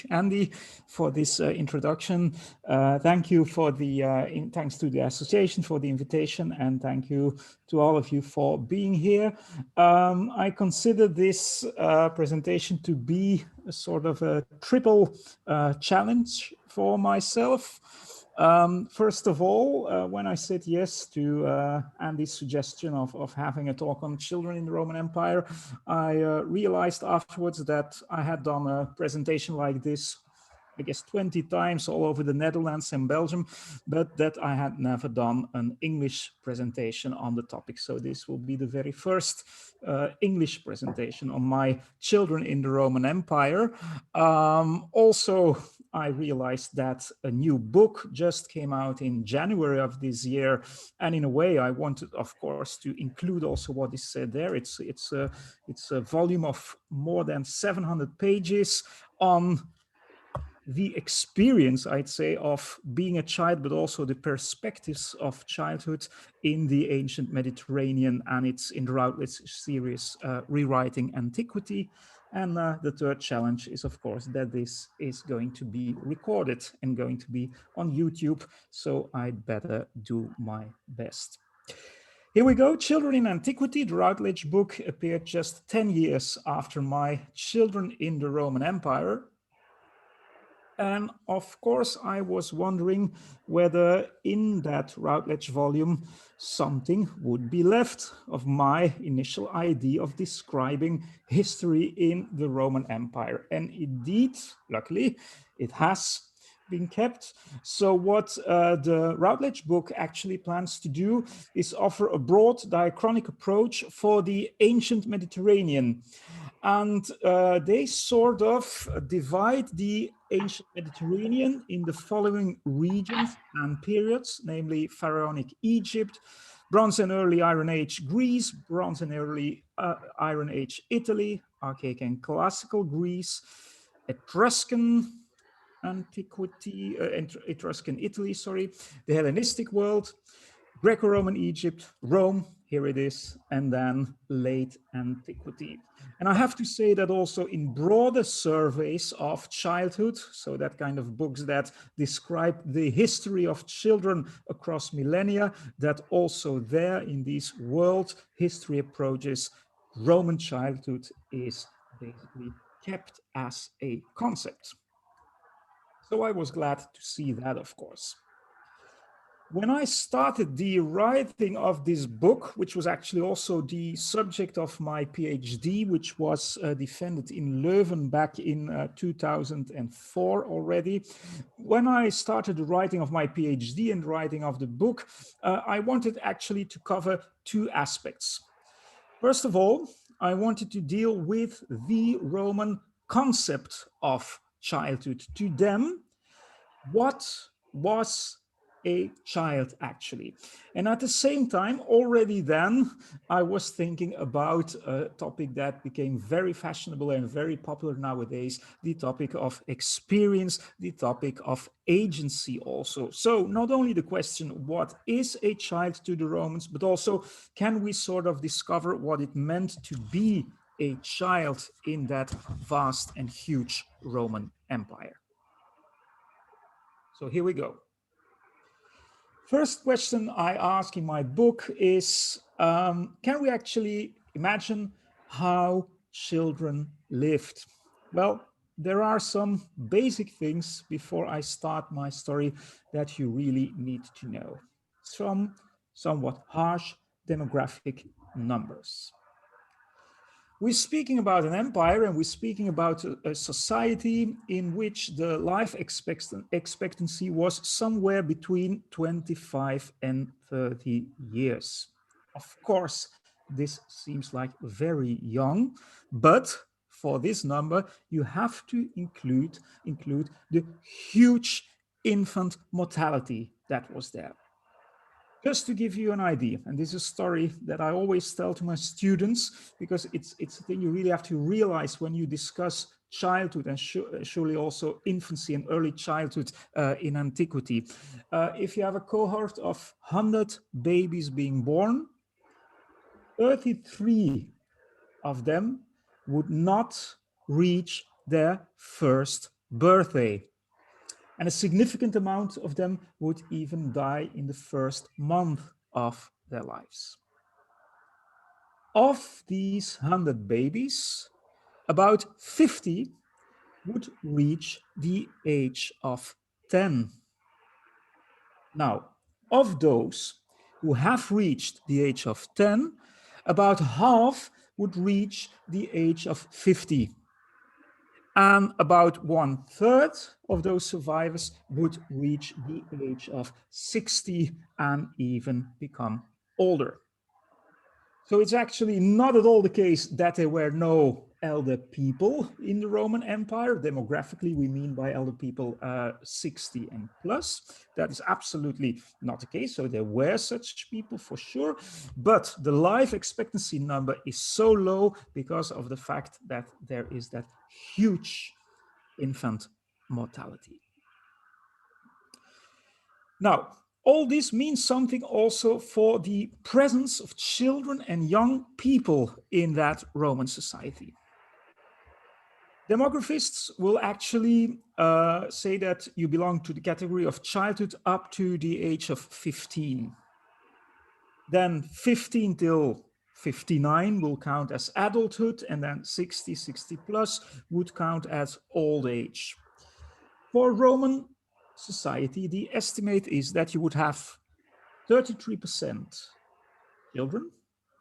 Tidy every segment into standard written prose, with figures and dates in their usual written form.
Andy, for this introduction. Thank you for the thanks to the association for the invitation, and thank you to all of you for being here. I consider this presentation to be a sort of a triple challenge for myself. First of all, when I said yes to Andy's suggestion of having a talk on children in the Roman Empire, I realized afterwards that I had done a presentation like this, I guess 20 times all over the Netherlands and Belgium, but that I had never done an English presentation on the topic. So this will be the very first English presentation on my children in the Roman Empire. Also, I realized that a new book just came out in January of this year. And in a way, I wanted, of course, to include also what is said there. It's a volume of more than 700 pages on the experience, I'd say, of being a child, but also the perspectives of childhood in the ancient Mediterranean, and it's in the Routledge series, Rewriting Antiquity. And the third challenge is, of course, that this is going to be recorded and going to be on YouTube, so I'd better do my best. Here we go. Children in Antiquity. The Routledge book appeared just 10 years after my Children in the Roman Empire. And of course, I was wondering whether in that Routledge volume something would be left of my initial idea of describing history in the Roman Empire. And indeed, luckily, it has been kept. So what the Routledge book actually plans to do is offer a broad diachronic approach for the ancient Mediterranean. And they sort of divide the ancient Mediterranean in the following regions and periods, namely Pharaonic Egypt, Bronze and Early Iron Age Greece, Bronze and Early Iron Age Italy, Archaic and Classical Greece, Etruscan Antiquity, Etruscan Italy, sorry, the Hellenistic world, Greco-Roman Egypt, Rome, here it is, and then late antiquity. And I have to say that also in broader surveys of childhood, so that kind of books that describe the history of children across millennia, that also there in these world history approaches, Roman childhood is basically kept as a concept. So I was glad to see that, of course. When I started the writing of this book, which was actually also the subject of my PhD, which was defended in Leuven back in 2004 already, when I started the writing of my PhD and writing of the book, I wanted actually to cover two aspects. First of all, I wanted to deal with the Roman concept of childhood. To them, what was a child actually? And at the same time, already then, I was thinking about a topic that became very fashionable and very popular nowadays, the topic of experience, the topic of agency also. So not only the question, what is a child to the Romans, but also can we sort of discover what it meant to be a child in that vast and huge Roman Empire? So here we go. First question I ask in my book is, can we actually imagine how children lived? Well, there are some basic things before I start my story that you really need to know. Some somewhat harsh demographic numbers. We're speaking about an empire, and we're speaking about a society in which the life expectancy was somewhere between 25 and 30 years. Of course, this seems like very young, but for this number, you have to include the huge infant mortality that was there. Just to give you an idea, and this is a story that I always tell to my students, because it's a thing you really have to realize when you discuss childhood and surely also infancy and early childhood in antiquity. If you have a cohort of 100 babies being born, 33 of them would not reach their first birthday. And a significant amount of them would even die in the first month of their lives. Of these 100 babies, about 50 would reach the age of 10. Now, of those who have reached the age of 10, about half would reach the age of 50. And about 1/3 of those survivors would reach the age of 60 and even become older. So it's actually not at all the case that there were no elder people in the Roman Empire. Demographically, we mean by elder people 60 and plus. That is absolutely not the case. So there were such people for sure, but the life expectancy number is so low because of the fact that there is that huge infant mortality. Now, all this means something also for the presence of children and young people in that Roman society. Demographists will actually say that you belong to the category of childhood up to the age of 15. Then 15 till 59 will count as adulthood, and then 60, 60 plus would count as old age. For Roman society, the estimate is that you would have 33% children,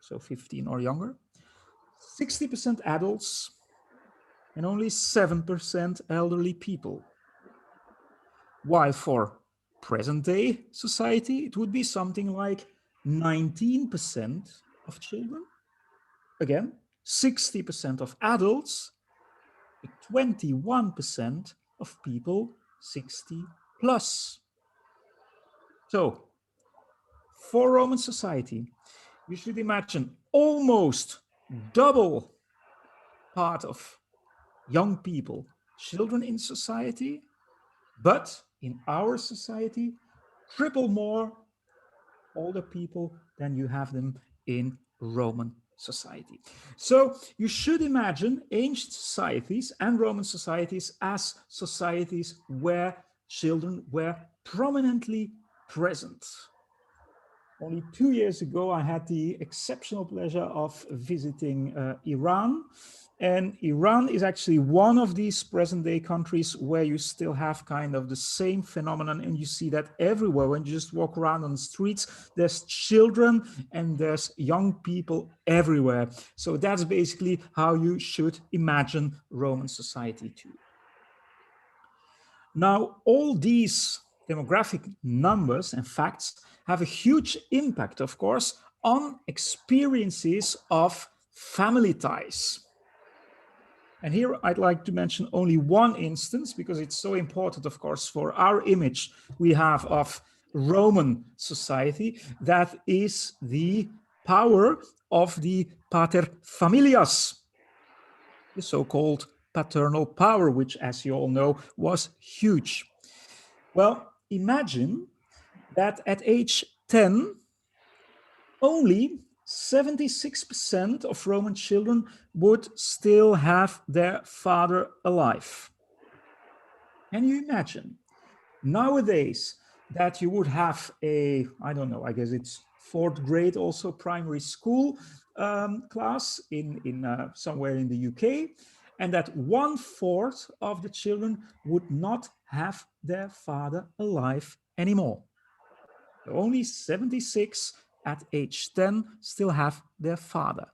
so 15 or younger, 60% adults, and only 7% elderly people. While for present day society, it would be something like 19% of children, again, 60% of adults, 21% of people 60 plus. So for Roman society, you should imagine almost double part of young people, children in society, but in our society, triple more older people than you have them in Roman society. So you should imagine ancient societies and Roman societies as societies where children were prominently present. Only 2 years ago, I had the exceptional pleasure of visiting Iran. And Iran is actually one of these present day countries where you still have kind of the same phenomenon. And you see that everywhere. When you just walk around on the streets, there's children and there's young people everywhere. So that's basically how you should imagine Roman society too. Now, all these demographic numbers and facts have a huge impact, of course, on experiences of family ties. And here I'd like to mention only one instance because it's so important, of course, for our image we have of Roman society. That is the power of the pater familias, the so-called paternal power, which, as you all know, was huge. Well, imagine that at age 10, only 76% of Roman children would still have their father alive. Can you imagine? Nowadays, that you would have a, I don't know, I guess it's 4th grade also primary school class in somewhere in the UK, and that 1/4 of the children would not have their father alive anymore. So only 76 at age 10 still have their father.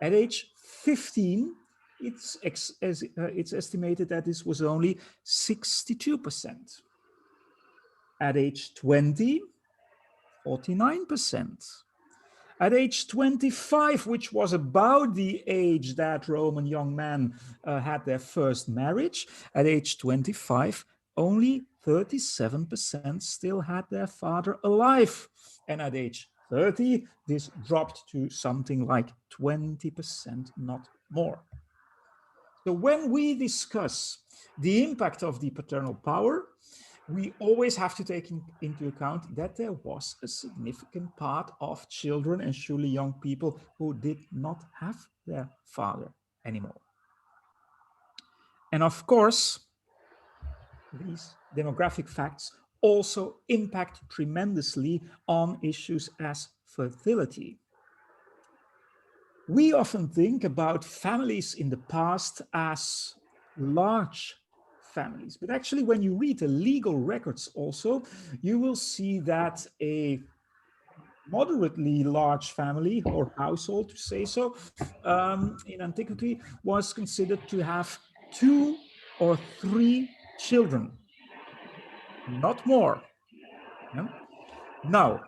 At age 15, it's estimated that this was only 62%. At age 20, 49%. At age 25, which was about the age that Roman young men had their first marriage, at age 25, only 37% still had their father alive. And at age 30, this dropped to something like 20%, not more. So when we discuss the impact of the paternal power, we always have to take into account that there was a significant part of children and surely young people who did not have their father anymore. And of course, these demographic facts also impact tremendously on issues as fertility. We often think about families in the past as large families, but actually when you read the legal records also, you will see that a moderately large family or household, to say so, in antiquity was considered to have 2 or 3 children, not more. Yeah? Now,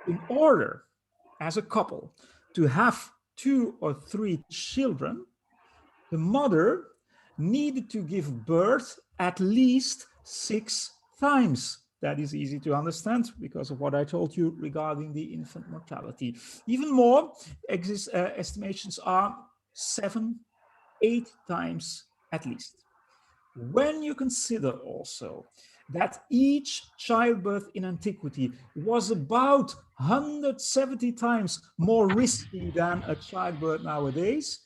in order as a couple to have 2 or 3 children, the mother needed to give birth at least 6 times. That is easy to understand because of what I told you regarding the infant mortality. Even more, estimations are 7, 8 times at least. When you consider also that each childbirth in antiquity was about 170 times more risky than a childbirth nowadays,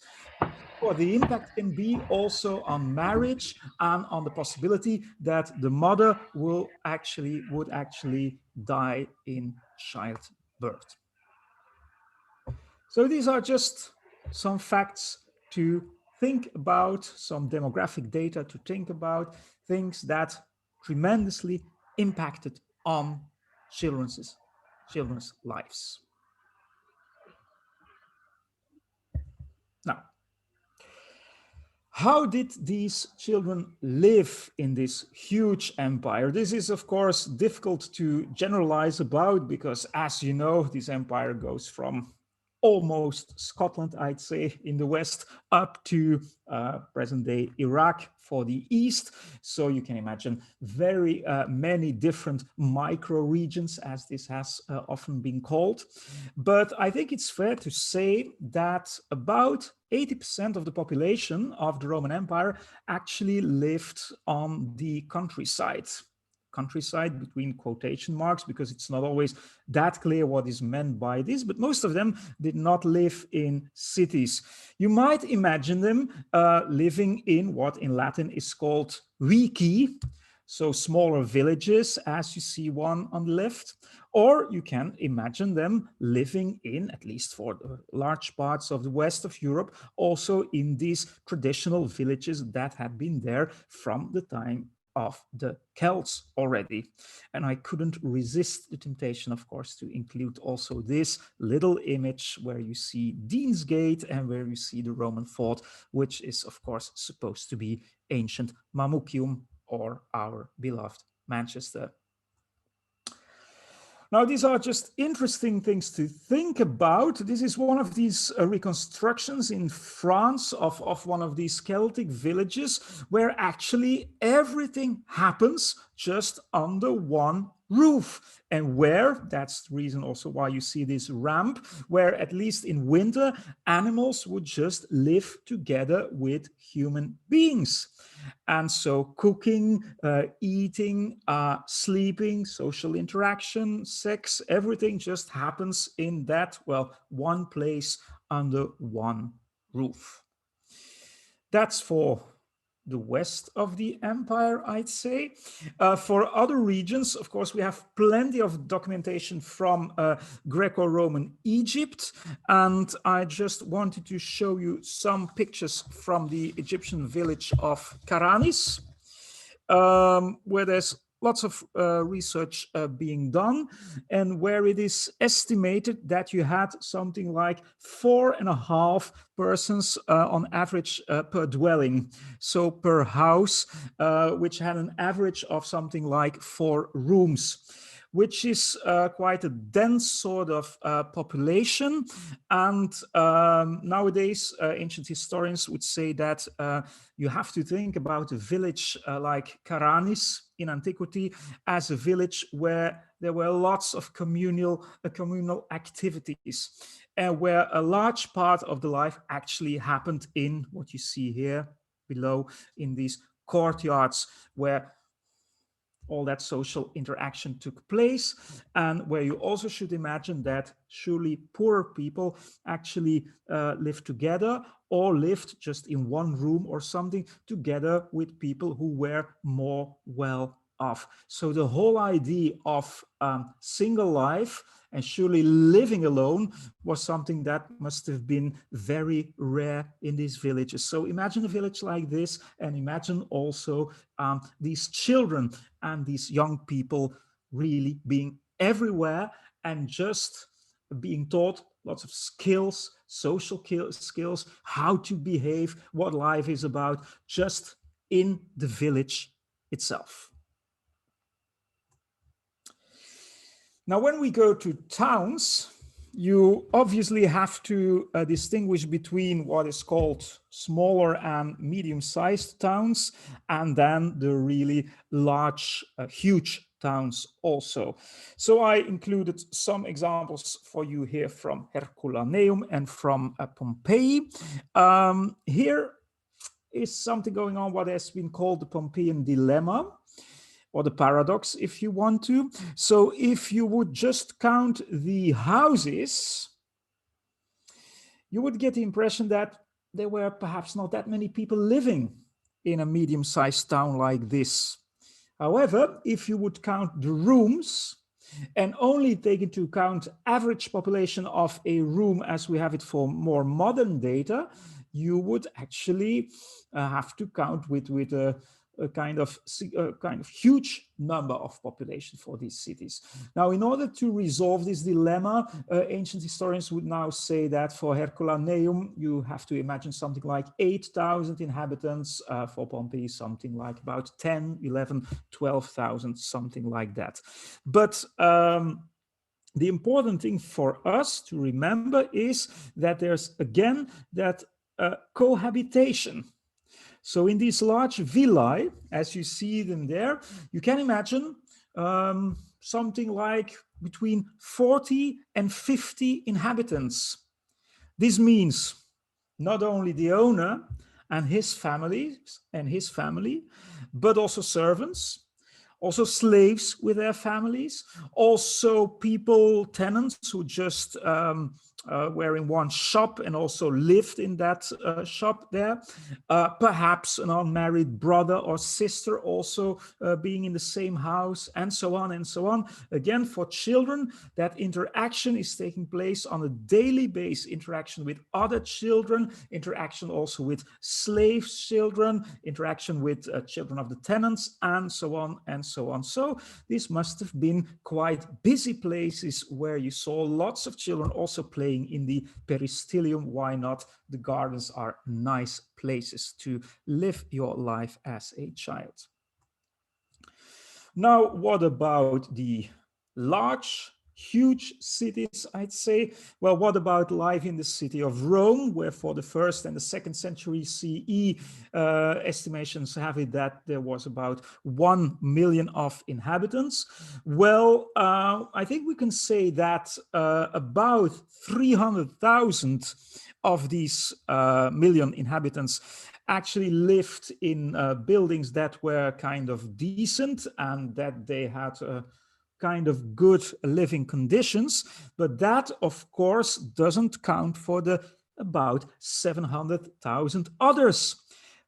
well, the impact can be also on marriage and on the possibility that the mother would actually die in childbirth. So these are just some facts to think about, some demographic data to think about, things that tremendously impacted on children's lives. Now, how did these children live in this huge empire? This is, of course, difficult to generalize about because, as you know, this empire goes from almost Scotland, I'd say, in the west, up to present-day Iraq for the east. So you can imagine very many different micro-regions, as this has often been called. But I think it's fair to say that about 80% of the population of the Roman Empire actually lived on the countryside between quotation marks, because it's not always that clear what is meant by this, but most of them did not live in cities. You might imagine them living in what in Latin is called vici, so smaller villages, as you see one on the left, or you can imagine them living in, at least for the large parts of the west of Europe, also in these traditional villages that had been there from the time of the Celts already. And I couldn't resist the temptation, of course, to include also this little image where you see Deansgate and where you see the Roman fort, which is, of course, supposed to be ancient Mamucium, or our beloved Manchester. Now, these are just interesting things to think about. This is one of these reconstructions in France of one of these Celtic villages where actually everything happens just under one roof, and where, that's the reason also why you see this ramp, where at least in winter, animals would just live together with human beings. And so cooking, eating, sleeping, social interaction, sex, everything just happens in that, well, one place under one roof. That's for the west of the empire, I'd say. For other regions, of course, we have plenty of documentation from Greco-Roman Egypt. And I just wanted to show you some pictures from the Egyptian village of Karanis, where there's lots of research being done, and where it is estimated that you had something like 4.5 persons on average per dwelling, so per house, which had an average of something like 4 rooms, which is quite a dense sort of population. And nowadays, ancient historians would say that you have to think about a village like Karanis in antiquity as a village where there were lots of communal activities, and where a large part of the life actually happened in what you see here below, in these courtyards, where all that social interaction took place, and where you also should imagine that surely poorer people actually lived together or lived just in one room or something together with people who were more well off. So the whole idea of single life and surely living alone was something that must have been very rare in these villages. So imagine a village like this, and imagine also these children and these young people really being everywhere and just being taught lots of skills, social skills, how to behave, what life is about, just in the village itself. Now, when we go to towns, you obviously have to distinguish between what is called smaller and medium-sized towns, and then the really large, huge towns also. So I included some examples for you here from Herculaneum and from Pompeii. Here is something going on what has been called the Pompeian Dilemma, or the paradox, if you want to. So if you would just count the houses, you would get the impression that there were perhaps not that many people living in a medium-sized town like this. However, if you would count the rooms and only take into account average population of a room as we have it for more modern data, you would actually have to count with a kind of huge number of population for these cities. Now, in order to resolve this dilemma, ancient historians would now say that for Herculaneum, you have to imagine something like 8,000 inhabitants, for Pompeii, something like about 10, 11, 12,000, something like that. But the important thing for us to remember is that there's again that cohabitation. So in these large villi, as you see them there, you can imagine something like between 40 and 50 inhabitants. This means not only the owner and his family, but also servants, also slaves with their families, also people, tenants who just were in one shop and also lived in that shop there. Perhaps an unmarried brother or sister also being in the same house, and so on and so on. Again, for children, that interaction is taking place on a daily basis, interaction with other children, interaction also with slave children, interaction with children of the tenants, and so on and so on. So this must have been quite busy places where you saw lots of children also playing in the peristylium. Why not? The gardens are nice places to live your life as a child. Now, what about the large, huge cities, I'd say? Well, what about life in the city of Rome, where for the 1st and the 2nd century CE, estimations have it that there was about 1 million of inhabitants? Well, I think we can say that about 300,000 of these million inhabitants actually lived in buildings that were kind of decent and that they had kind of good living conditions. But that, of course, doesn't count for the about 700,000 others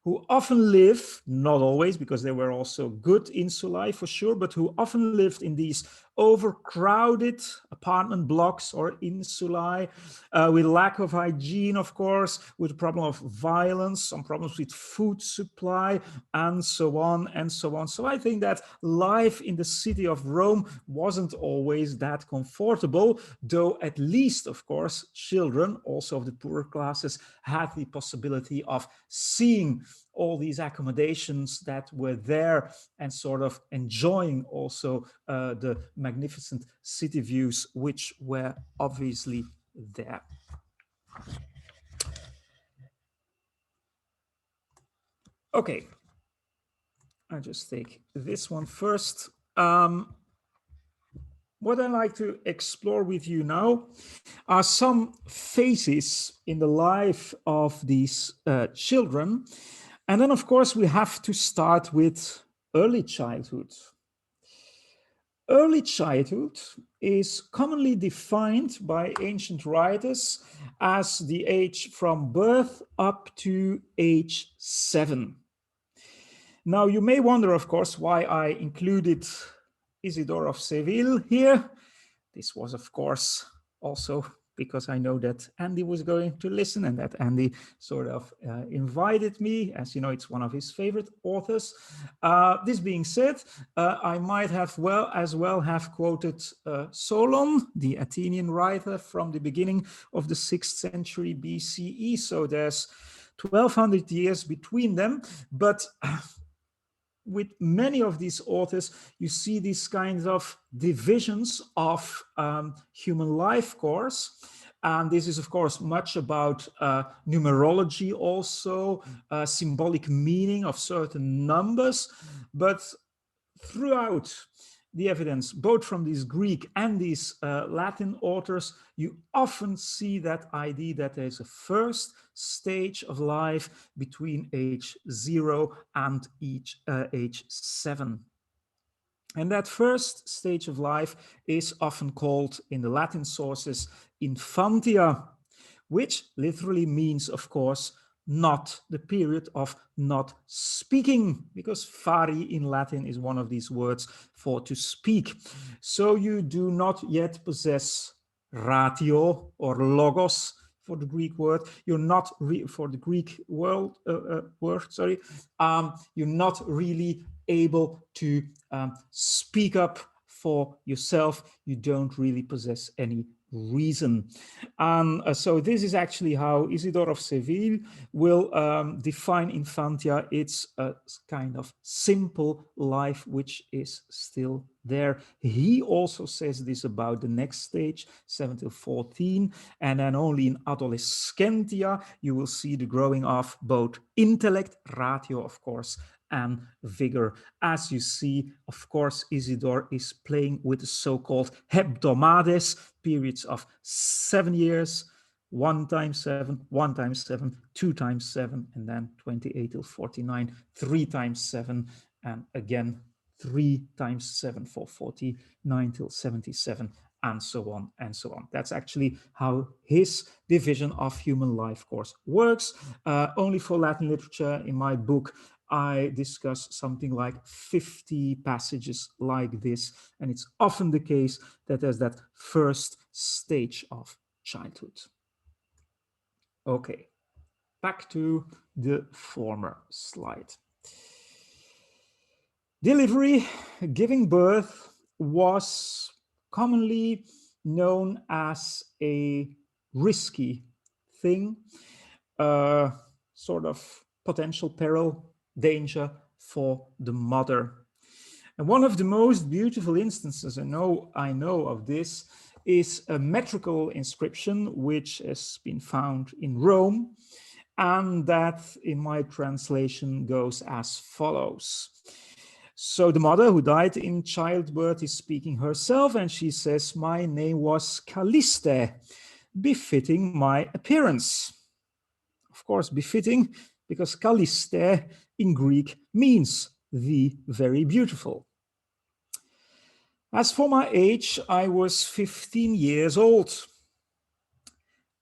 who often live, not always, because there were also good insulae for sure, but who often lived in these overcrowded apartment blocks or insulae, with lack of hygiene, of course, with the problem of violence, some problems with food supply, and so on and so on. So I think that life in the city of Rome wasn't always that comfortable, though at least, of course, children, also of the poorer classes, had the possibility of seeing all these accommodations that were there and sort of enjoying also the magnificent city views which were obviously there. Okay, I'll just take this one first. What I'd like to explore with you now are some phases in the life of these children. And then, of course, we have to start with early childhood. Early childhood is commonly defined by ancient writers as the age from birth up to age 7. Now, you may wonder, of course, why I included Isidore of Seville here. This was, of course, also because I know that Andy was going to listen, and that Andy sort of invited me. As you know, it's one of his favorite authors. This being said, I might have as well have quoted Solon, the Athenian writer from the beginning of the 6th century BCE. So there's 1200 years between them, but with many of these authors, you see these kinds of divisions of human life course. And this is, of course, much about numerology also, symbolic meaning of certain numbers. But throughout the evidence, both from these Greek and these Latin authors, you often see that idea that there's a first stage of life between age 0 and age 7. And that first stage of life is often called in the Latin sources infantia, which literally means, of course, not the period of not speaking, because fari in Latin is one of these words for to speak. So you do not yet possess ratio or logos for the Greek word. You're not for the Greek word. You're not really able to speak up for yourself. You don't really possess any reason. So this is actually how Isidore of Seville will define infantia. It's a kind of simple life which is still there. He also says this about the next stage, 7 to 14, and then only in adolescentia you will see the growing of both intellect, ratio, of course, and vigor. As you see, of course, Isidore is playing with the so-called hebdomades, periods of 7 years, 1 times 7, 1 times 7, 2 times 7, and then 28 till 49, 3 times 7, and again 3 times 7 for 49 till 77, and so on and so on. That's actually how his division of human life course works. Only for Latin literature, in my book, I discuss something like 50 passages like this, and it's often the case that there's that first stage of childhood. Okay, back to the former slide. Delivery, giving birth, was commonly known as a risky thing, sort of potential peril, danger for the mother. And one of the most beautiful instances I know of this is a metrical inscription which has been found in Rome, and that in my translation goes as follows. So the mother who died in childbirth is speaking herself, and she says, "My name was Calliste, befitting my appearance." Of course, befitting, because Calliste in Greek means the very beautiful. As for my age, I was 15 years old.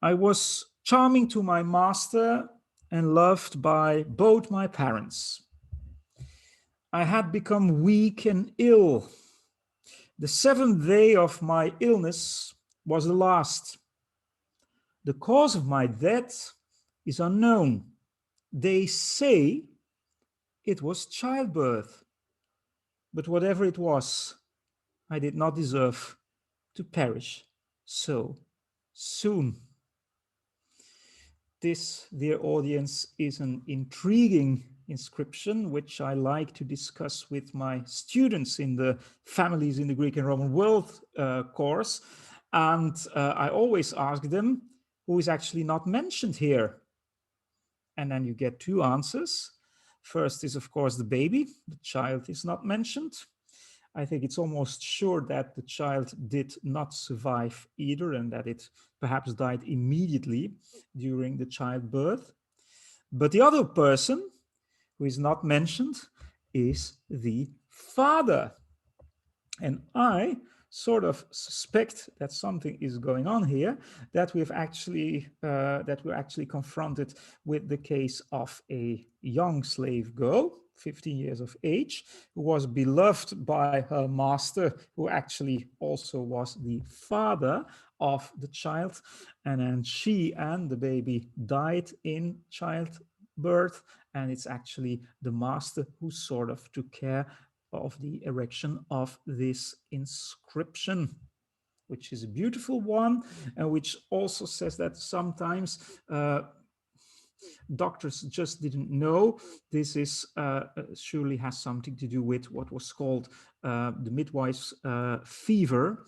I was charming to my master and loved by both my parents. I had become weak and ill. The 7th day of my illness was the last. The cause of my death is unknown. They say it was childbirth, but whatever it was, I did not deserve to perish so soon. This, dear audience, is an intriguing inscription which I like to discuss with my students in the Families in the Greek and Roman World course. And I always ask them, who is actually not mentioned here? And then you get 2 answers. First is, of course, the baby. The child is not mentioned. I think it's almost sure that the child did not survive either, and that it perhaps died immediately during the childbirth. But the other person who is not mentioned is the father. And I sort of suspect that something is going on here, that we're actually confronted with the case of a young slave girl, 15 years of age, who was beloved by her master, who actually also was the father of the child. And then she and the baby died in childbirth. And it's actually the master who sort of took care of the erection of this inscription, which is a beautiful one, and which also says that sometimes doctors just didn't know. This is surely has something to do with what was called the Midwives Fever,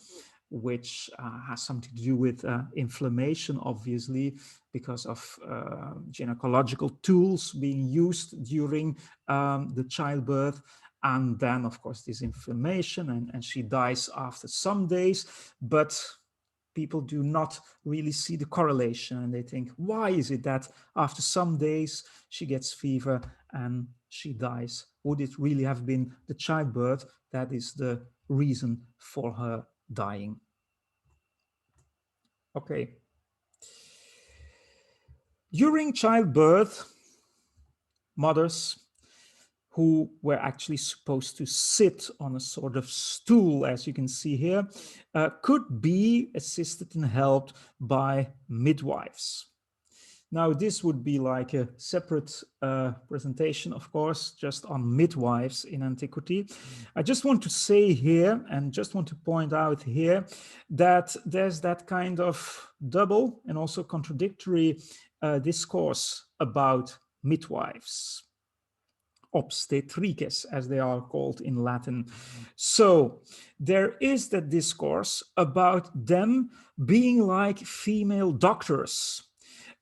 which has something to do with inflammation, obviously, because of gynecological tools being used during the childbirth. And then, of course, this inflammation, and she dies after some days, but people do not really see the correlation, and they think, why is it that after some days she gets fever and she dies? Would it really have been the childbirth that is the reason for her dying? Okay. During childbirth, mothers who were actually supposed to sit on a sort of stool, as you can see here, could be assisted and helped by midwives. Now, this would be like a separate presentation, of course, just on midwives in antiquity. I just want to say here, and just want to point out here, that there's that kind of double and also contradictory discourse about midwives. Obstetrices, as they are called in Latin. So there is that discourse about them being like female doctors,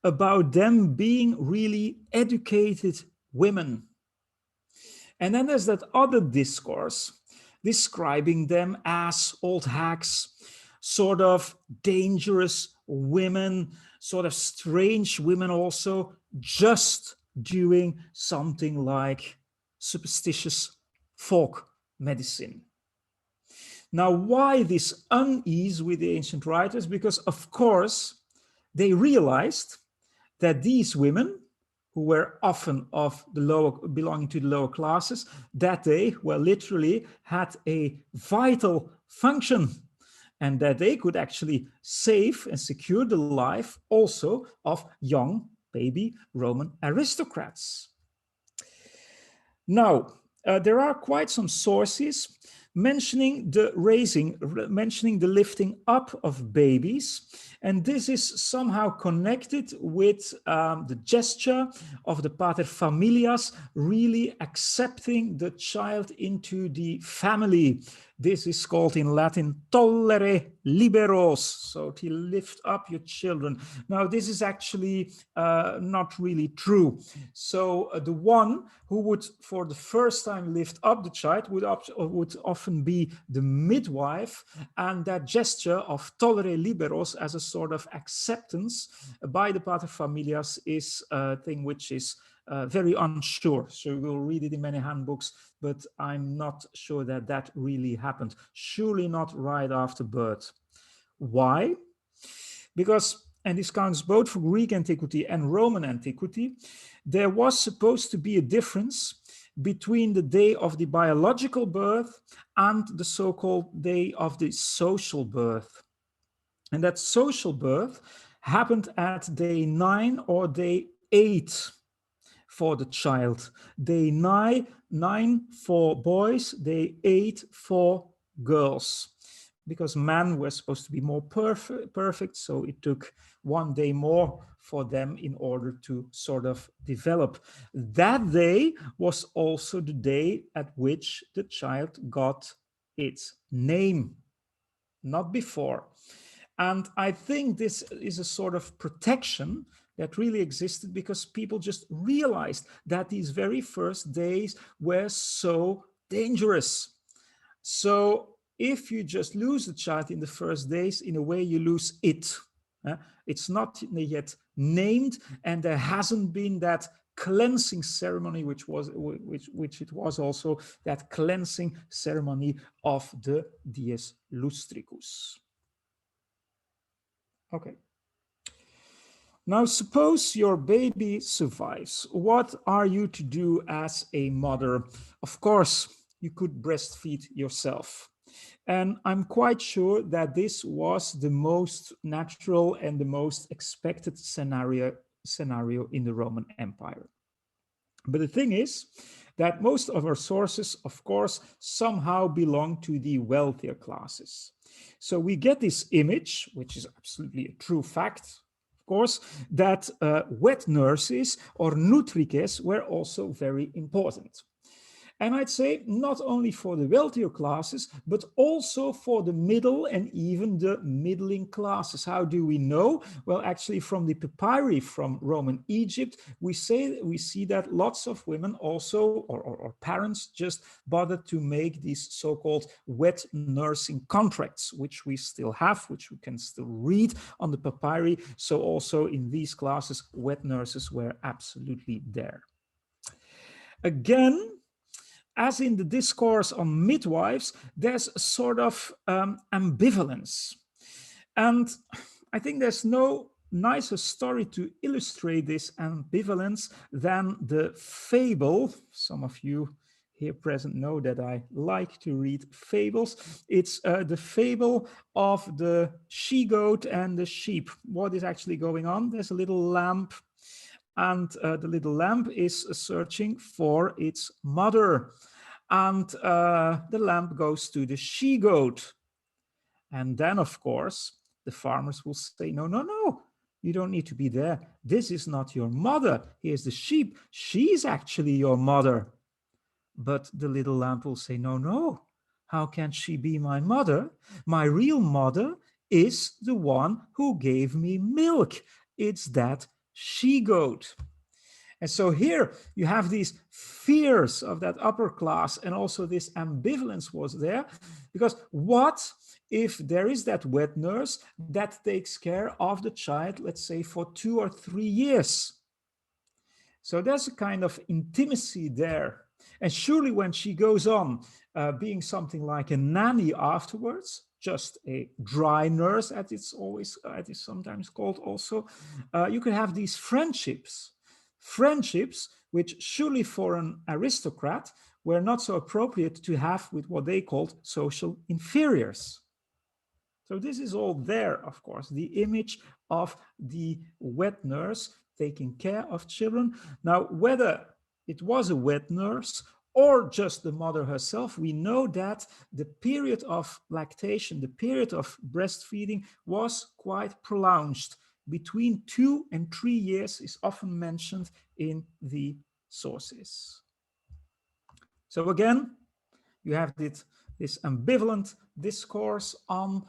about them being really educated women. And then there's that other discourse describing them as old hags, sort of dangerous women, sort of strange women also, just doing something like superstitious folk medicine. Now, why this unease with the ancient writers? Because, of course, they realized that these women, who were often of the lower, belonging to the lower classes, that they literally had a vital function, and that they could actually save and secure the life also of young baby Roman aristocrats. Now, there are quite some sources mentioning the lifting up of babies. And this is somehow connected with the gesture of the paterfamilias really accepting the child into the family. This is called in Latin tollere liberos, so to lift up your children. Now, this is actually not really true. So the one who would for the first time lift up the child would often be the midwife, and that gesture of tollere liberos as a sort of acceptance by the paterfamilias is a thing which is very unsure. So we'll read it in many handbooks, but I'm not sure that that really happened. Surely not right after birth. Why? Because, and this counts both for Greek antiquity and Roman antiquity, there was supposed to be a difference between the day of the biological birth and the so-called day of the social birth. And that social birth happened at day 9 or day 8 for the child. Day 9 for boys, day 8 for girls. Because men were supposed to be more perfect, so it took 1 day more for them in order to sort of develop. That day was also the day at which the child got its name, not before. And I think this is a sort of protection that really existed because people just realized that these very first days were so dangerous. So if you just lose the child in the first days, in a way you lose it. It's not yet named, and there hasn't been that cleansing ceremony, which it was also that cleansing ceremony of the dies lustricus. Okay. Now, suppose your baby survives. What are you to do as a mother? Of course, you could breastfeed yourself. And I'm quite sure that this was the most natural and the most expected scenario in the Roman Empire. But the thing is that most of our sources, of course, somehow belong to the wealthier classes. So we get this image, which is absolutely a true fact, of course, that wet nurses or nutrices were also very important. And I'd say not only for the wealthier classes, but also for the middle and even the middling classes. How do we know? Well, actually from the papyri from Roman Egypt, we see that lots of women also, or parents, just bothered to make these so-called wet nursing contracts, which we still have, which we can still read on the papyri. So also in these classes, wet nurses were absolutely there. Again, as in the discourse on midwives, there's a sort of ambivalence. And I think there's no nicer story to illustrate this ambivalence than the fable. Some of you here present know that I like to read fables. It's the fable of the she-goat and the sheep. What is actually going on? There's a little lamb, and the little lamb is searching for its mother. And the lamb goes to the she-goat. And then, of course, the farmers will say, no, no, no, you don't need to be there. This is not your mother. Here's the sheep. She's actually your mother. But the little lamb will say, no, no, how can she be my mother? My real mother is the one who gave me milk. It's that she-goat. And so here you have these fears of that upper class, and also this ambivalence was there, because what if there is that wet nurse that takes care of the child, let's say for 2 or 3 years? So there's a kind of intimacy there. And surely when she goes on being something like a nanny afterwards, just a dry nurse, as it's sometimes called also, you can have these friendships which surely for an aristocrat were not so appropriate to have with what they called social inferiors. So this is all there, of course, the image of the wet nurse taking care of children. Now, whether it was a wet nurse or just the mother herself, we know that the period of lactation, the period of breastfeeding was quite prolonged. Between 2 and 3 years is often mentioned in the sources. So again, you have this ambivalent discourse on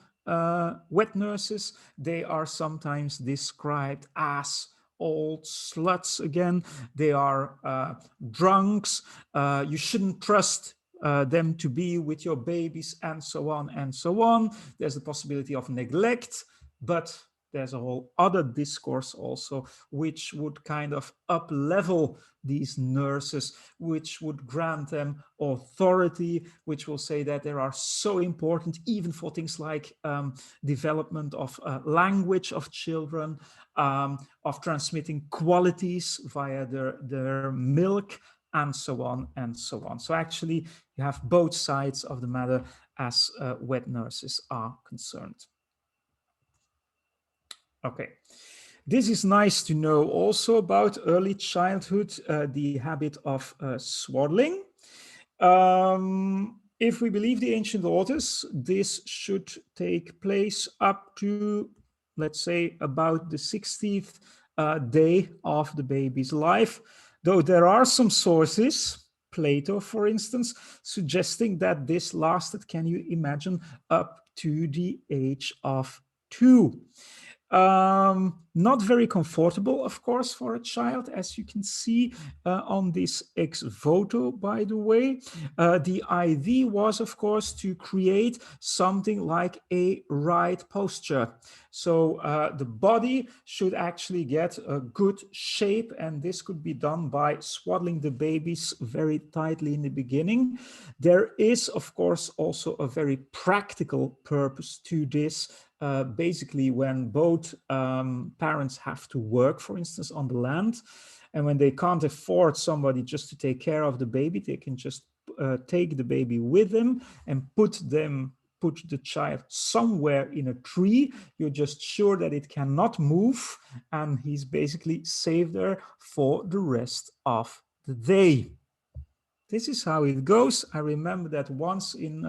wet nurses. They are sometimes described as old sluts again. They are drunks. You shouldn't trust them to be with your babies, and so on and so on. There's the possibility of neglect, but there's a whole other discourse also, which would kind of up-level these nurses, which would grant them authority, which will say that they are so important, even for things like development of language of children, of transmitting qualities via their milk, and so on and so on. So actually, you have both sides of the matter as wet nurses are concerned. Okay, this is nice to know also about early childhood, the habit of swaddling. If we believe the ancient authors, this should take place up to, let's say, about the 60th day of the baby's life, though there are some sources, Plato, for instance, suggesting that this lasted, can you imagine, up to the age of 2. Not very comfortable, of course, for a child, as you can see on this ex voto, by the way. The idea was, of course, to create something like a right posture. So the body should actually get a good shape, and this could be done by swaddling the babies very tightly in the beginning. There is, of course, also a very practical purpose to this. Basically, when both parents have to work, for instance, on the land, and when they can't afford somebody just to take care of the baby, they can just take the baby with them and put the child somewhere in a tree. You're just sure that it cannot move, and he's basically safe there for the rest of the day. This is how it goes. I remember that once in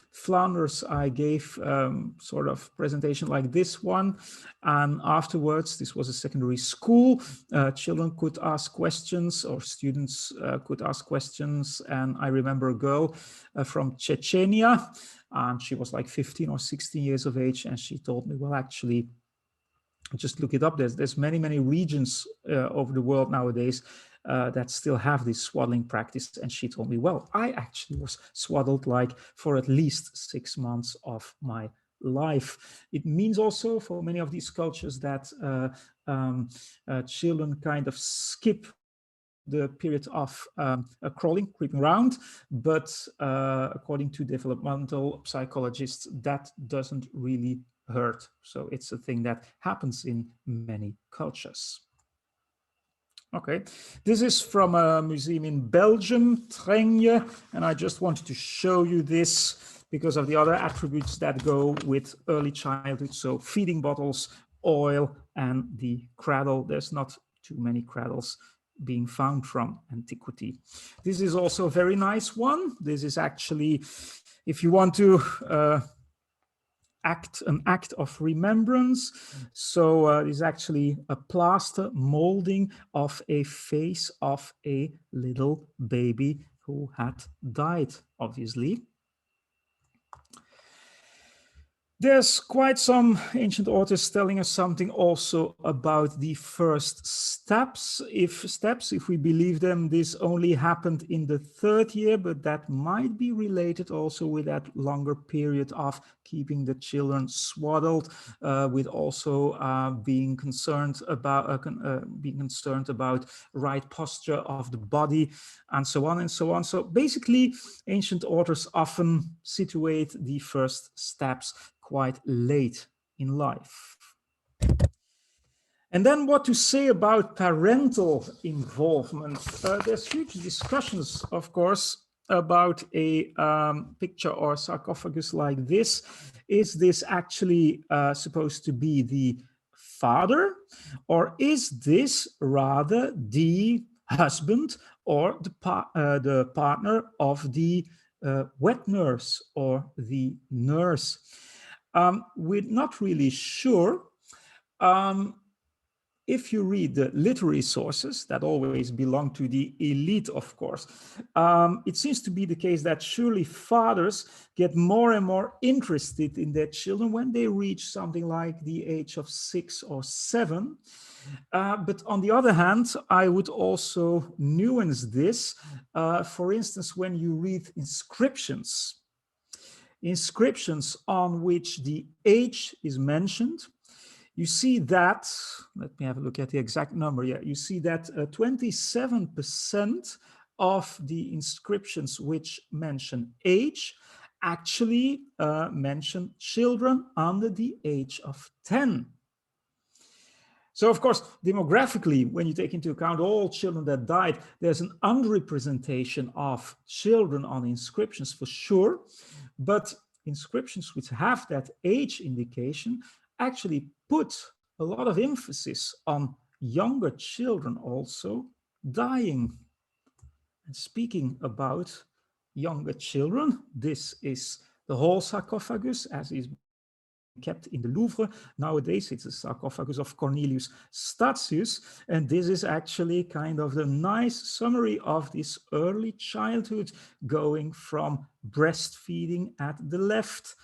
Flanders, I gave sort of presentation like this one. And afterwards, this was a secondary school. Children could ask questions, or students could ask questions. And I remember a girl from Chechnya, and she was like 15 or 16 years of age. And she told me, well, actually, just look it up. There's many regions over the world nowadays that still have this swaddling practice. And she told me, well, I actually was swaddled like for at least 6 months of my life. It means also for many of these cultures that children kind of skip the period of crawling, creeping around, but according to developmental psychologists, that doesn't really hurt. So it's a thing that happens in many cultures. Okay, this is from a museum in Belgium, Trenje, and I just wanted to show you this because of the other attributes that go with early childhood. So feeding bottles, oil, and the cradle. There's not too many cradles being found from antiquity. This is also a very nice one. This is actually, if you want to an act of remembrance. So it's actually a plaster molding of a face of a little baby who had died, obviously. There's quite some ancient authors telling us something also about the first steps. If we believe them, this only happened in the 3rd year, but that might be related also with that longer period of keeping the children swaddled, with also being concerned about right posture of the body, and so on and so on. So basically, ancient authors often situate the first steps quite late in life. And then what to say about parental involvement? There's huge discussions, of course, about a picture or sarcophagus like this. Is this actually supposed to be the father, or is this rather the husband or the partner of the wet nurse or the nurse? We're not really sure. If you read the literary sources that always belong to the elite, of course, it seems to be the case that surely fathers get more and more interested in their children when they reach something like the age of 6 or 7. But on the other hand, I would also nuance this. For instance, when you read inscriptions on which the age is mentioned, you see that, let me have a look at the exact number. Yeah, you see that 27% of the inscriptions which mention age actually mention children under the age of 10. So, of course, demographically, when you take into account all children that died, there's an underrepresentation of children on inscriptions for sure. But inscriptions which have that age indication actually put a lot of emphasis on younger children also dying. And speaking about younger children, this is the whole sarcophagus as is kept in the Louvre. Nowadays, it's a sarcophagus of Cornelius Statius, and this is actually kind of the nice summary of this early childhood, going from breastfeeding at the left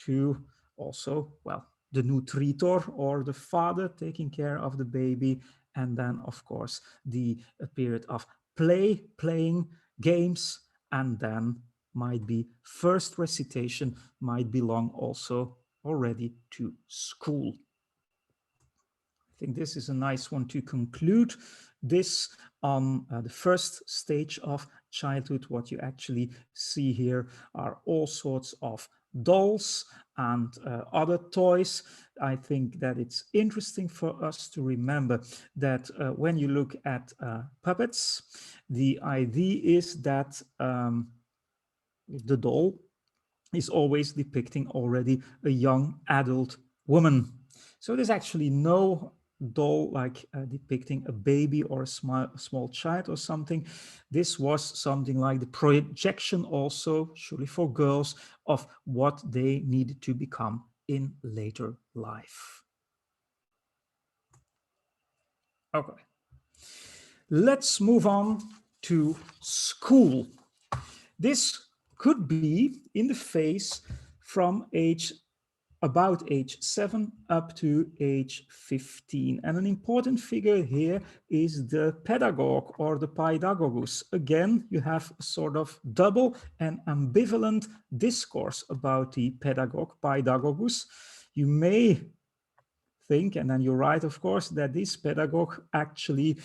to also, well, the nutritor or the father taking care of the baby, and then of course the period of playing games, and then might be first recitation, might belong also already to school. I think this is a nice one to conclude this on the first stage of childhood. What you actually see here are all sorts of dolls and other toys. I think that it's interesting for us to remember that when you look at puppets, the idea is that the doll is always depicting already a young adult woman. So there's actually no doll like depicting a baby or a small child or something. This was something like the projection also, surely for girls, of what they needed to become in later life. Okay, let's move on to school. This could be in the phase from about age 7 up to age 15. And an important figure here is the pedagogue or the Paidagogus. Again, you have a sort of double and ambivalent discourse about the pedagogue, Paidagogus. You may think, and then you're right, of course, that this pedagogue actually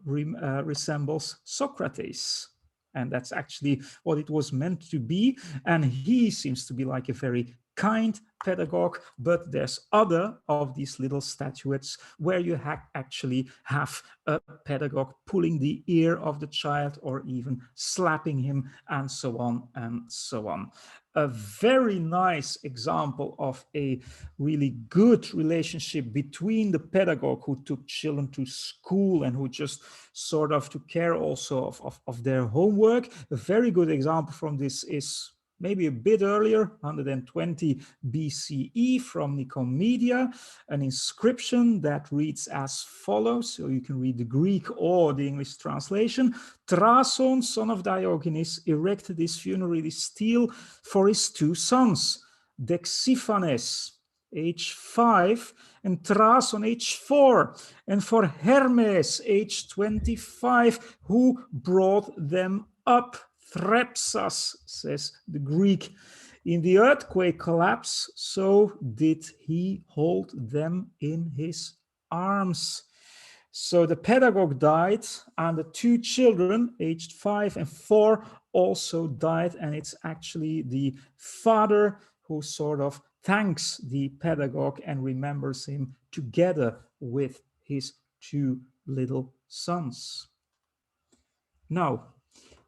resembles Socrates. And that's actually what it was meant to be. And he seems to be like a very kind pedagogue, but there's other of these little statuettes where you actually have a pedagogue pulling the ear of the child or even slapping him, and so on and so on. A very nice example of a really good relationship between the pedagogue who took children to school and who just sort of took care also of their homework. A very good example from this is maybe a bit earlier, 120 BCE, from Nicomedia, an inscription that reads as follows. So you can read the Greek or the English translation. Thrason, son of Diogenes, erected this funerary stele for his 2 sons, Dexiphanes, age 5, and Thrason, age 4, and for Hermes, age 25, who brought them up. Threpsas, says the Greek. In the earthquake collapse, so did he hold them in his arms. So the pedagogue died, and the 2 children, aged 5 and 4, also died. And it's actually the father who sort of thanks the pedagogue and remembers him together with his 2 little sons. Now,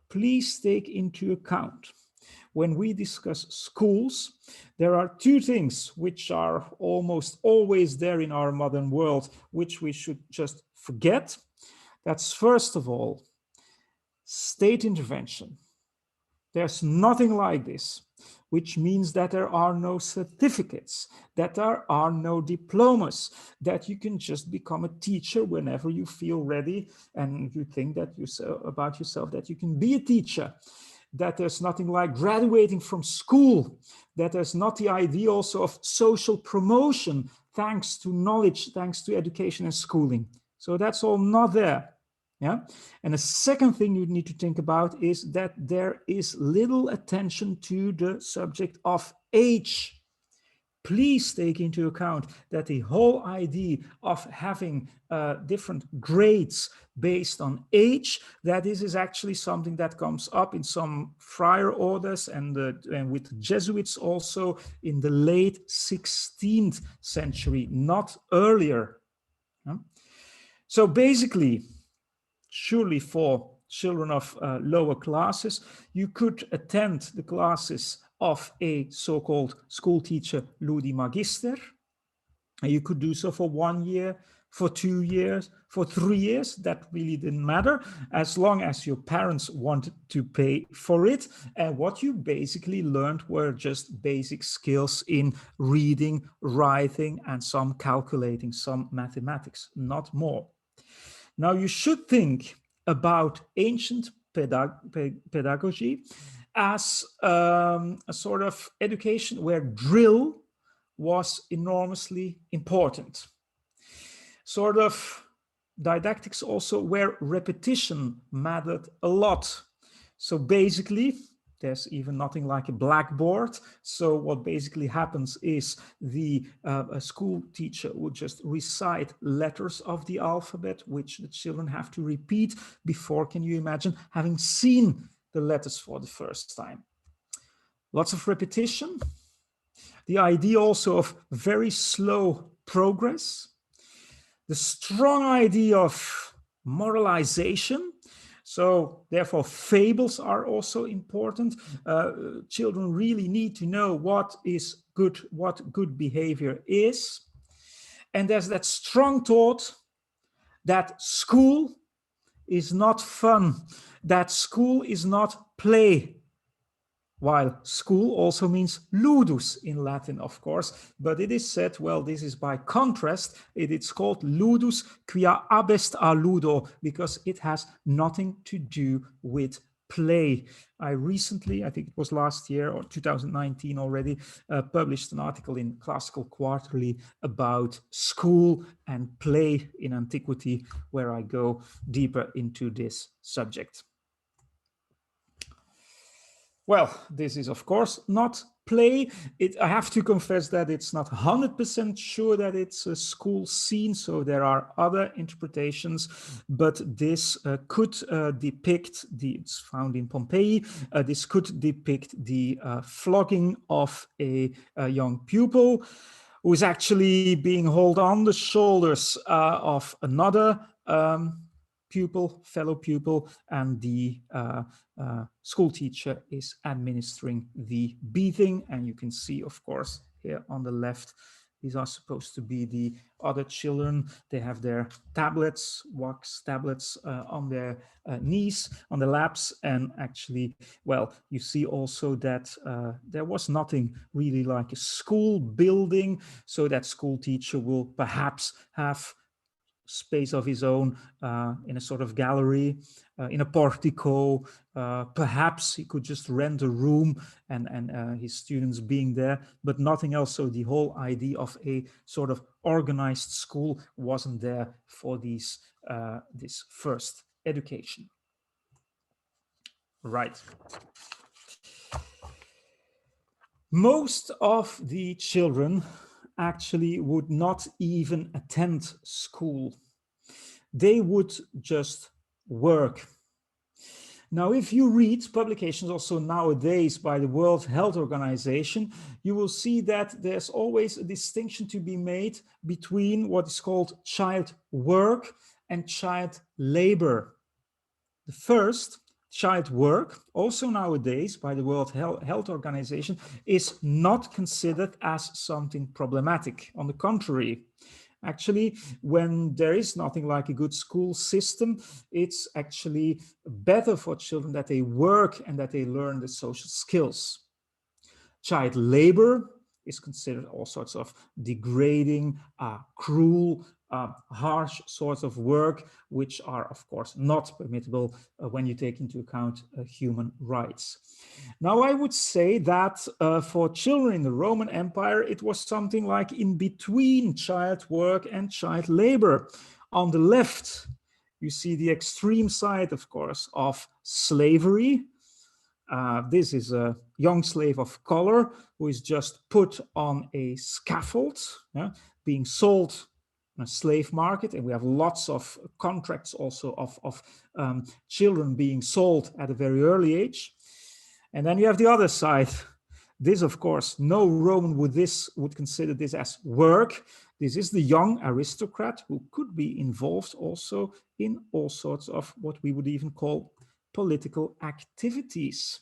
please take into account when we discuss schools, there are 2 things which are almost always there in our modern world, which we should just forget. That's first of all, state intervention. There's nothing like this, which means that there are no certificates, that there are no diplomas, that you can just become a teacher whenever you feel ready and you think that about yourself that you can be a teacher, that there's nothing like graduating from school, that there's not the idea also of social promotion thanks to knowledge, thanks to education and schooling. So that's all not there. Yeah. And the second thing you need to think about is that there is little attention to the subject of age. Please take into account that the whole idea of having different grades based on age, that this is actually something that comes up in some friar orders and with Jesuits also in the late 16th century, not earlier. Yeah? So basically, surely for children of lower classes, you could attend the classes of a so-called school teacher, Ludi Magister. And you could do so for 1 year, for 2 years, for 3 years. That really didn't matter, as long as your parents wanted to pay for it. And what you basically learned were just basic skills in reading, writing, and some calculating, some mathematics, not more. Now, you should think about ancient pedagogy as a sort of education where drill was enormously important. Sort of didactics also where repetition mattered a lot. So basically, there's even nothing like a blackboard. So what basically happens is a school teacher would just recite letters of the alphabet, which the children have to repeat before, can you imagine, having seen the letters for the first time. Lots of repetition. The idea also of very slow progress. The strong idea of moralization. So therefore, fables are also important. Children really need to know what is good, what good behavior is. And there's that strong thought that school is not fun, that school is not play. While school also means ludus in Latin, of course, but it is said, well, this is by contrast, it's called ludus quia abest a ludo, because it has nothing to do with play. I recently, I think it was last year or 2019 already, published an article in Classical Quarterly about school and play in antiquity, where I go deeper into this subject. Well, this is, of course, not play. I have to confess that it's not 100% sure that it's a school scene, so there are other interpretations, but this could depict, it's found in Pompeii, this could depict the flogging of a young pupil who is actually being hauled on the shoulders of another fellow pupil, and the school teacher is administering the beating. And you can see, of course, here on the left, these are supposed to be the other children. They have their tablets, wax tablets on their knees, on the laps. And actually, well, you see also that there was nothing really like a school building. So that school teacher will perhaps have space of his own in a sort of gallery, in a portico. Perhaps he could just rent a room and his students being there, but nothing else. So the whole idea of a sort of organized school wasn't there for this first education. Right. Most of the children actually would not even attend school. They would just work. Now, if you read publications also nowadays by the World Health Organization, you will see that there's always a distinction to be made between what is called child work and child labor. The first, child work, also nowadays by the World Health Organization, is not considered as something problematic. On the contrary, actually, when there is nothing like a good school system, it's actually better for children that they work and that they learn the social skills. Child labor is considered all sorts of degrading, cruel, harsh sorts of work, which are, of course, not permissible when you take into account human rights. Now, I would say that for children in the Roman Empire, it was something like in between child work and child labor. On the left, you see the extreme side, of course, of slavery. This is a young slave of color who is just put on a scaffold, being sold in a slave market. And we have lots of contracts also of children being sold at a very early age. And then you have the other side. This, of course, no Roman would consider this as work. This is the young aristocrat who could be involved also in all sorts of what we would even call political activities.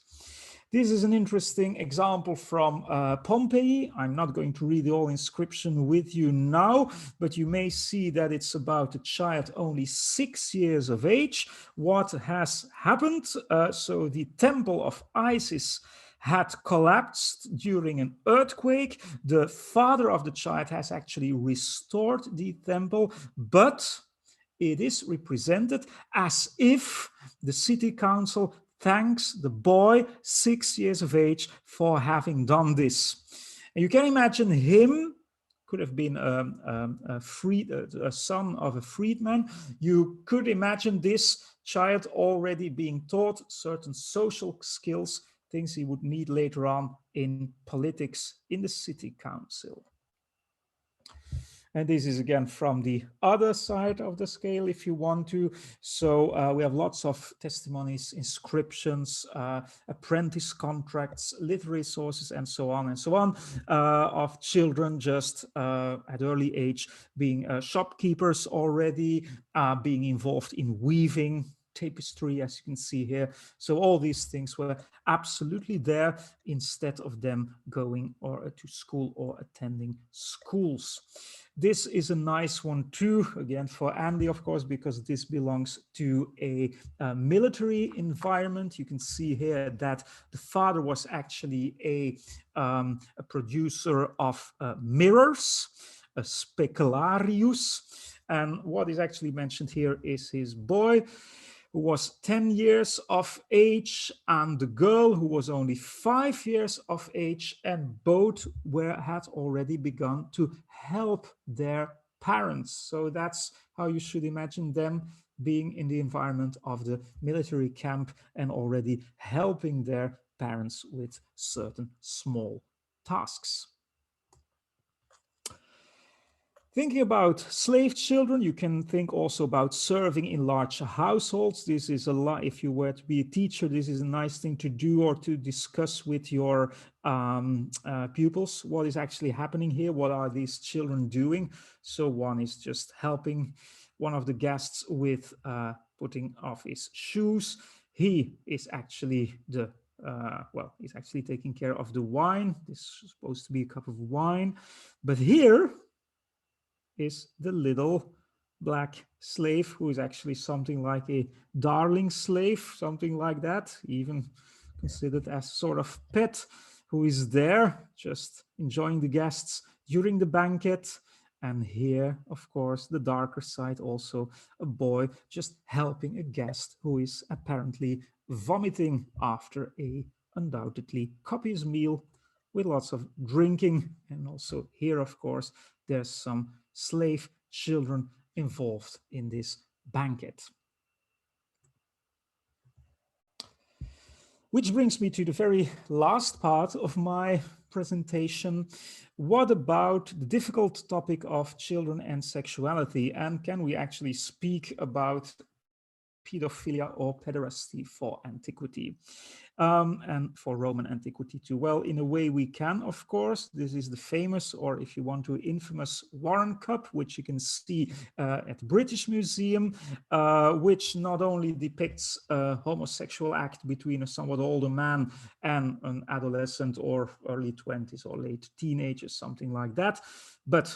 This is an interesting example from Pompeii. I'm not going to read the whole inscription with you now, but you may see that it's about a child only 6 years of age. What has happened? So the temple of Isis had collapsed during an earthquake. The father of the child has actually restored the temple, but it is represented as if the city council thanks the boy 6 years of age for having done this. And you can imagine him, could have been a son of a freedman. You could imagine this child already being taught certain social skills, things he would need later on in politics in the city council. And this is again from the other side of the scale, if you want to. So we have lots of testimonies, inscriptions, apprentice contracts, literary sources, and so on of children just at early age being shopkeepers already, being involved in weaving, tapestry, as you can see here. So all these things were absolutely there instead of them going to school or attending schools. This is a nice one too, again for Andy, of course, because this belongs to a military environment. You can see here that the father was actually a producer of mirrors, a specularius. And what is actually mentioned here is his boy, who was 10 years of age, and the girl who was only 5 years of age, and both had already begun to help their parents. So that's how you should imagine them being in the environment of the military camp and already helping their parents with certain small tasks. Thinking about slave children, you can think also about serving in large households. This is a lot, if you were to be a teacher, this is a nice thing to do or to discuss with your pupils. What is actually happening here? What are these children doing? So one is just helping one of the guests with putting off his shoes. He is actually he's actually taking care of the wine. This is supposed to be a cup of wine. But here is the little black slave, who is actually something like a darling slave, something like that, even considered as sort of pet, who is there just enjoying the guests during the banquet. And here, of course, the darker side, also a boy just helping a guest who is apparently vomiting after a undoubtedly copious meal with lots of drinking. And also here, of course, there's some slave children involved in this banquet. Which brings me to the very last part of my presentation. What about the difficult topic of children and sexuality? And can we actually speak about pedophilia or pederasty for antiquity? And for Roman antiquity too? Well, in a way we can, of course. This is the famous, or if you want to, infamous Warren Cup, which you can see at the British Museum, which not only depicts a homosexual act between a somewhat older man and an adolescent or early 20s or late teenagers, something like that, but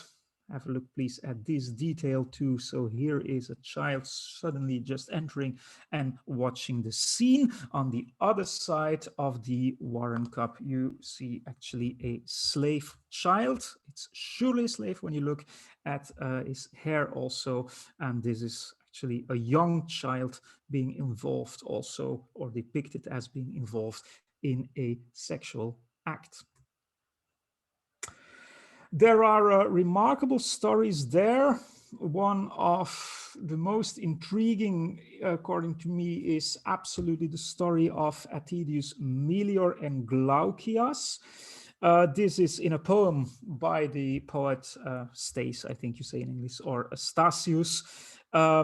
have a look, please, at this detail too. So here is a child suddenly just entering and watching the scene. On the other side of the Warren Cup, you see actually a slave child. It's surely a slave when you look at his hair also. And this is actually a young child being involved also, or depicted as being involved in a sexual act. There are remarkable stories there. One of the most intriguing, according to me, is absolutely the story of Attidius Melior and Glaucias. This is in a poem by the poet Stace, I think you say in English, or Stasius.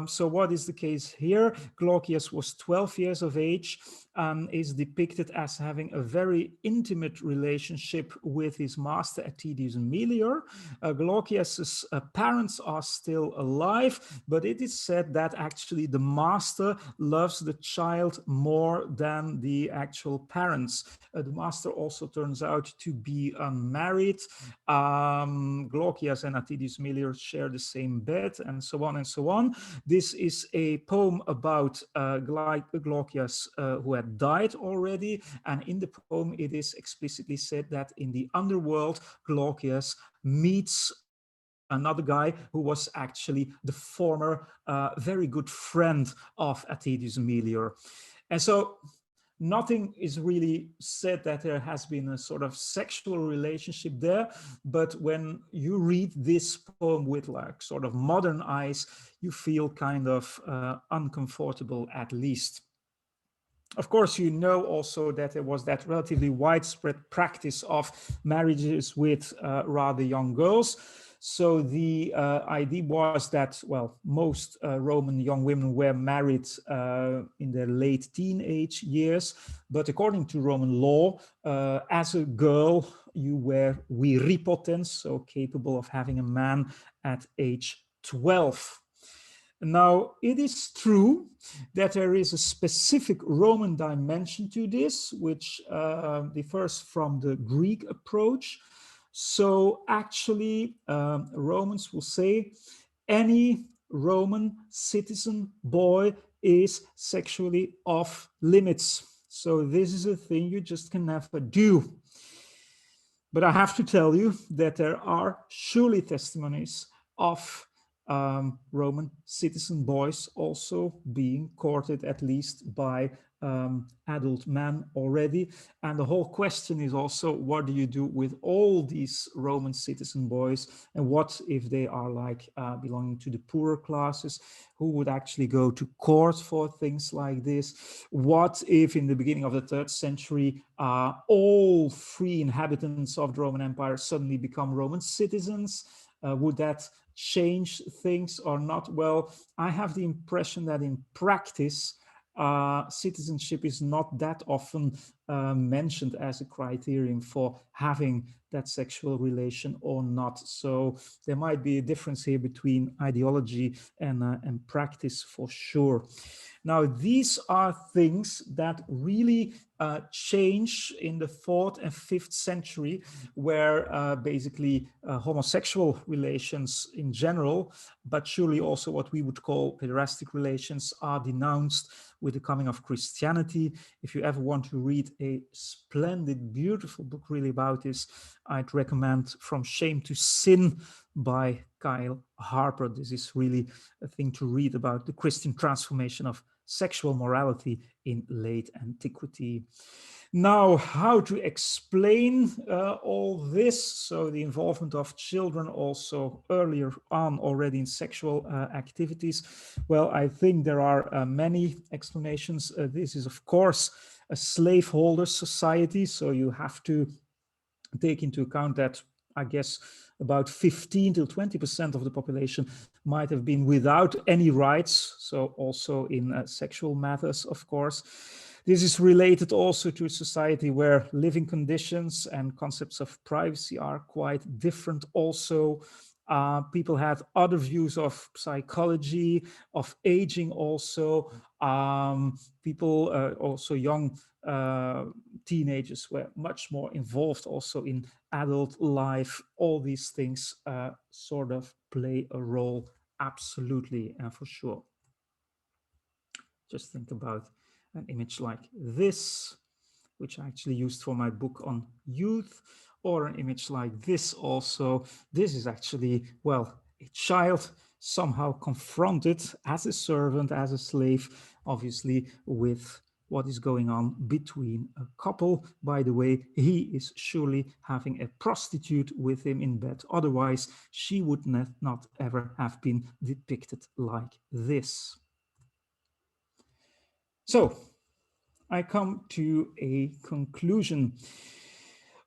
So what is the case here? Glaucias was 12 years of age and is depicted as having a very intimate relationship with his master Attidius Melior. Glaucias's parents are still alive, but it is said that actually the master loves the child more than the actual parents. The master also turns out to be unmarried. Glaucias and Attidius Melior share the same bed, and so on and so on. This is a poem about Glaucias who had died already, and in the poem it is explicitly said that in the underworld Glaucias meets another guy who was actually the former very good friend of Attidius Melior. And so Nothing is really said that there has been a sort of sexual relationship there, but when you read this poem with like sort of modern eyes, you feel kind of uncomfortable at least. Of course, you know also that there was that relatively widespread practice of marriages with rather young girls. So the idea was that, well, most Roman young women were married in their late teenage years. But according to Roman law, as a girl, you were viripotens, so capable of having a man at age 12. Now, it is true that there is a specific Roman dimension to this, which differs from the Greek approach. So actually, Romans will say any Roman citizen boy is sexually off limits. So this is a thing you just can never do. But I have to tell you that there are surely testimonies of Roman citizen boys also being courted, at least by adult men already. And the whole question is also, what do you do with all these Roman citizen boys? And what if they are like belonging to the poorer classes, who would actually go to court for things like this? What if in the beginning of the 3rd century, all free inhabitants of the Roman Empire suddenly become Roman citizens? Would that change things or not? Well, I have the impression that in practice, citizenship is not that often mentioned as a criterion for having that sexual relation or not. So there might be a difference here between ideology and practice for sure. Now, these are things that really change in the 4th and 5th century, where basically homosexual relations in general, but surely also what we would call pederastic relations, are denounced with the coming of Christianity. If you ever want to read a splendid, beautiful book really about this, I'd recommend From Shame to Sin by Kyle Harper. This is really a thing to read about the Christian transformation of sexual morality in late antiquity. Now, how to explain all this? So the involvement of children also earlier on already in sexual activities. Well, I think there are many explanations. This is, of course, a slaveholder society. So you have to take into account that, I guess, about 15 to 20% of the population might have been without any rights. So also in sexual matters, of course. This is related also to a society where living conditions and concepts of privacy are quite different also. People had other views of psychology, of aging also. People, also young teenagers, were much more involved also in adult life. All these things sort of play a role, absolutely and for sure. Just think about an image like this, which I actually used for my book on youth, or an image like this also. This is actually, well, a child somehow confronted as a servant, as a slave, obviously with what is going on between a couple. By the way, he is surely having a prostitute with him in bed. Otherwise, she would not ever have been depicted like this. So, I come to a conclusion.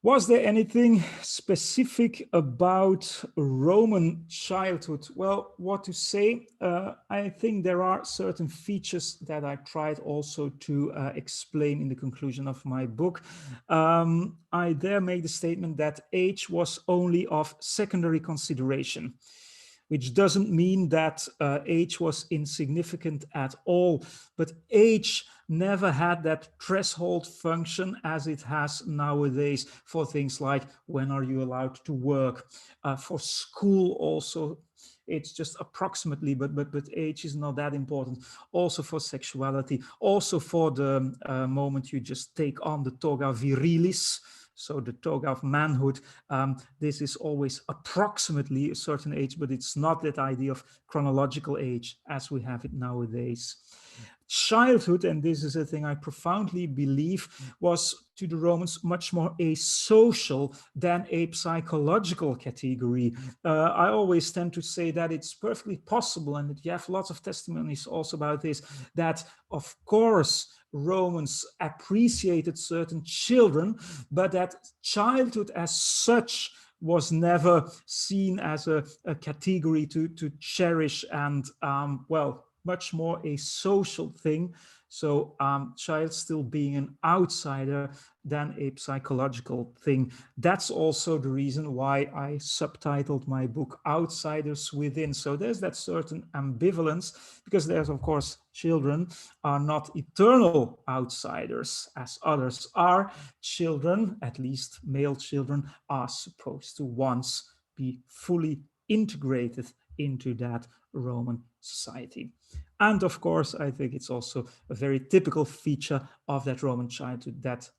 Was there anything specific about Roman childhood? Well, what to say? I think there are certain features that I tried also to explain in the conclusion of my book. I dare make the statement that age was only of secondary consideration, which doesn't mean that age was insignificant at all, but age never had that threshold function as it has nowadays for things like when are you allowed to work, for school also. It's just approximately, but age is not that important. Also for sexuality, also for the moment you just take on the toga virilis, so the toga of manhood. This is always approximately a certain age, but it's not that idea of chronological age as we have it nowadays. childhood, and this is a thing I profoundly believe, was to the Romans much more a social than a psychological category. I always tend to say that it's perfectly possible, and that you have lots of testimonies also about this, that of course Romans appreciated certain children, but that childhood as such was never seen as a category to cherish, and well, much more a social thing. So child still being an outsider than a psychological thing. That's also the reason why I subtitled my book Outsiders Within. So there's that certain ambivalence, because there's, of course, children are not eternal outsiders as others are. Children, at least male children, are supposed to once be fully integrated into that Roman society. And of course, I think it's also a very typical feature of that Roman childhood that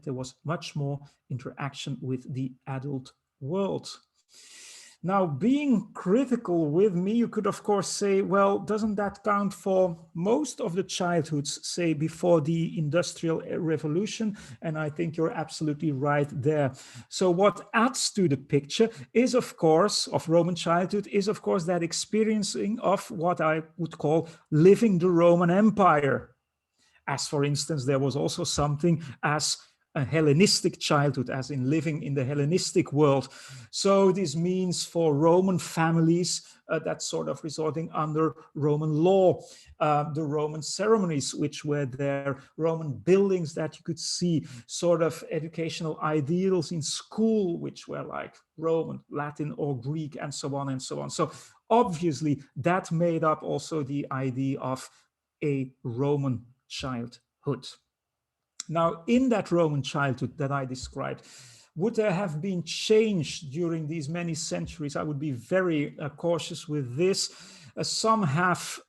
there was much more interaction with the adult world. Now, being critical with me, you could of course say, well, doesn't that count for most of the childhoods, say, before the Industrial Revolution? And I think you're absolutely right there. So what adds to the picture is, of course, of Roman childhood, is of course that experiencing of what I would call living the Roman Empire. As for instance, there was also something as a Hellenistic childhood, as in living in the Hellenistic world. So this means for Roman families that sort of resorting under Roman law, the Roman ceremonies, which were there, Roman buildings that you could see, sort of educational ideals in school, which were like Roman, Latin, or Greek, and so on and so on. So obviously that made up also the idea of a Roman childhood. Now, in that Roman childhood that I described, would there have been change during these many centuries? I would be very cautious with this. Some have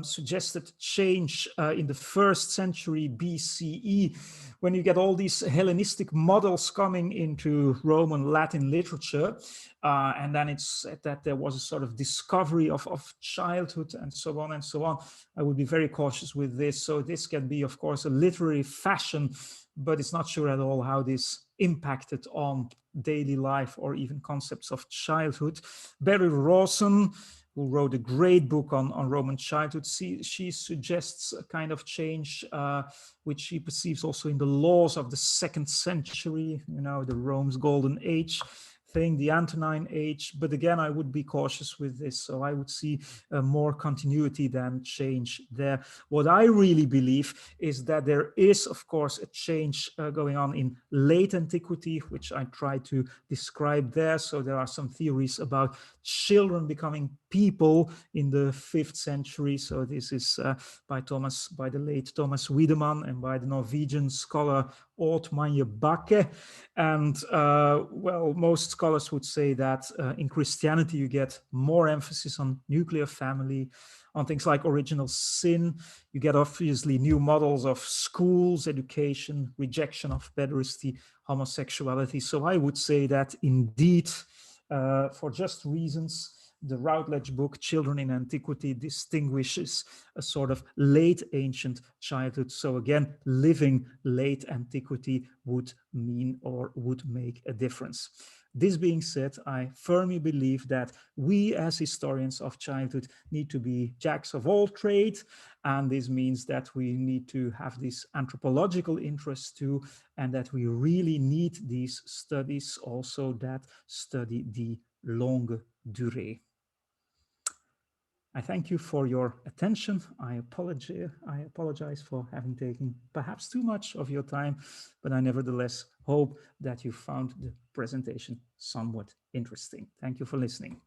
suggested change in the 1st century BCE, when you get all these Hellenistic models coming into Roman Latin literature. And then it's said that there was a sort of discovery of childhood and so on and so on. I would be very cautious with this. So this can be, of course, a literary fashion, but it's not sure at all how this impacted on daily life or even concepts of childhood. Barry Rawson, who wrote a great book on Roman childhood, she suggests a kind of change, which she perceives also in the laws of the 2nd century, you know, the Rome's golden age thing, the Antonine age. But again, I would be cautious with this. So I would see more continuity than change there. What I really believe is that there is, of course, a change going on in late antiquity, which I try to describe there. So there are some theories about children becoming people in the 5th century. So this is by the late Thomas Wiedemann and by the Norwegian scholar Odd Manje Bakke. And well, most scholars would say that in Christianity, you get more emphasis on nuclear family, on things like original sin. You get obviously new models of schools, education, rejection of pederasty, homosexuality. So I would say that indeed, for just reasons, the Routledge book, Children in Antiquity, distinguishes a sort of late ancient childhood. So again, living late antiquity would mean or would make a difference. This being said, I firmly believe that we as historians of childhood need to be jacks of all trades. And this means that we need to have this anthropological interest too, and that we really need these studies also that study the longue durée. I thank you for your attention. I apologize for having taken perhaps too much of your time, but I nevertheless hope that you found the presentation somewhat interesting. Thank you for listening.